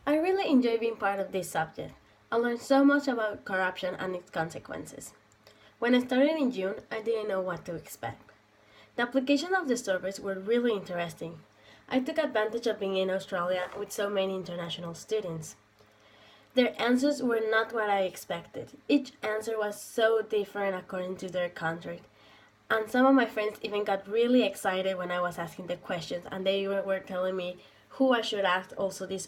I really enjoy being part of this subject. I learned so much about corruption and its consequences. When I started in June, I didn't know what to expect. The application of the surveys were really interesting. I took advantage of being in Australia with so many international students. Their answers were not what I expected. Each answer was so different according to their country. And some of my friends even got really excited when I was asking the questions, and they were telling me who I should ask also this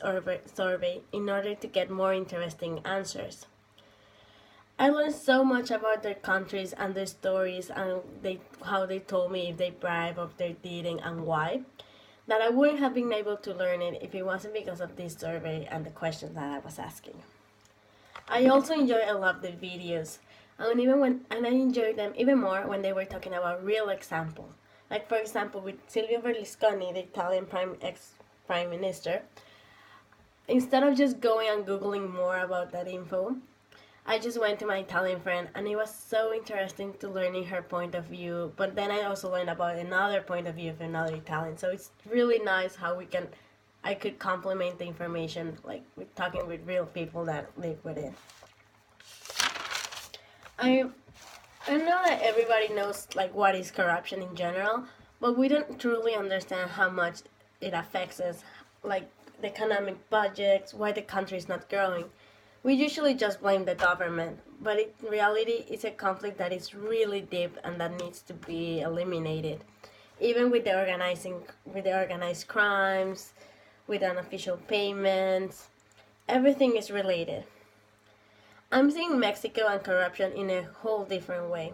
survey in order to get more interesting answers. I learned so much about their countries and their stories and how they told me if they bribe or if they didn't and why, that I wouldn't have been able to learn it if it wasn't because of this survey and the questions that I was asking. I also enjoy a lot the videos, and I enjoyed them even more when they were talking about real examples. Like for example, with Silvio Berlusconi, the Italian ex prime minister. Instead of just going and googling more about that info, I just went to my Italian friend, and it was so interesting to learning her point of view. But then I also learned about another point of view of another Italian. So it's really nice how I could complement the information, like with talking with real people that live with it. I I know that everybody knows like what is corruption in general, but we don't truly understand how much it affects us, like the economic budgets, why the country is not growing. We usually just blame the government, but in reality, it's a conflict that is really deep and that needs to be eliminated. Even with the organized crimes, with unofficial payments, everything is related. I'm seeing Mexico and corruption in a whole different way.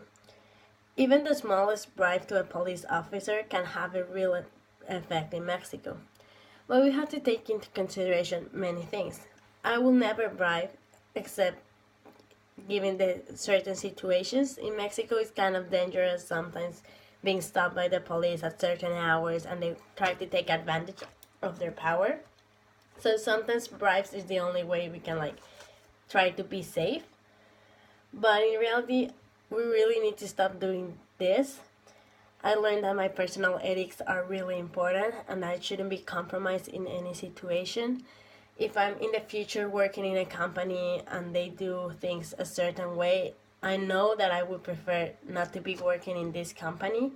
Even the smallest bribe to a police officer can have a real effect in Mexico. But we have to take into consideration many things. I will never bribe except given the certain situations. In Mexico, it's kind of dangerous sometimes being stopped by the police at certain hours and they try to take advantage of their power. So sometimes bribes is the only way we can like try to be safe. But in reality, we really need to stop doing this. I learned that my personal ethics are really important and I shouldn't be compromised in any situation. If I'm in the future working in a company and they do things a certain way, I know that I would prefer not to be working in this company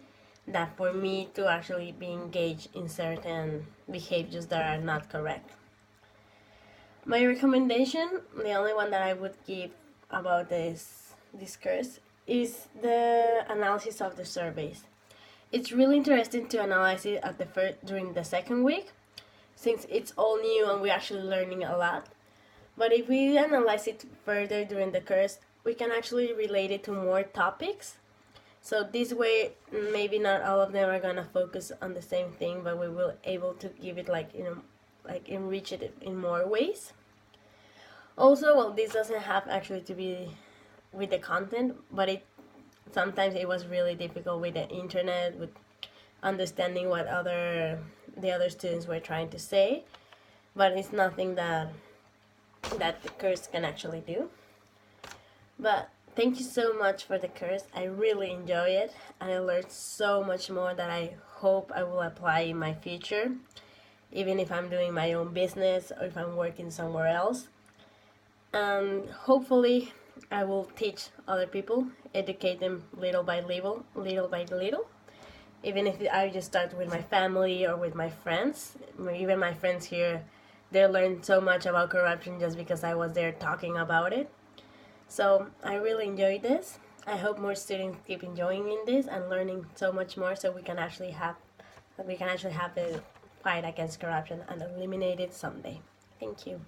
than for me to actually be engaged in certain behaviors that are not correct. My recommendation, the only one that I would give about this course, is the analysis of the surveys. It's really interesting to analyze it at the during the second week, since it's all new and we're actually learning a lot. But if we analyze it further during the course, we can actually relate it to more topics. So this way, maybe not all of them are gonna focus on the same thing, but we will able to give it like enrich it in more ways. Also, well, this doesn't have actually to be with the content, but it sometimes it was really difficult with the internet with understanding what the other students were trying to say. But it's nothing that the course can actually do. But thank you so much for the course. I really enjoy it and I learned so much more that I hope I will apply in my future, even if I'm doing my own business or if I'm working somewhere else. And hopefully I will teach other people, educate them little by little. Even if I just start with my family or with my friends, even my friends here, they learned so much about corruption just because I was there talking about it. So I really enjoyed this. I hope more students keep enjoying in this and learning so much more, so we can actually have a fight against corruption and eliminate it someday. Thank you.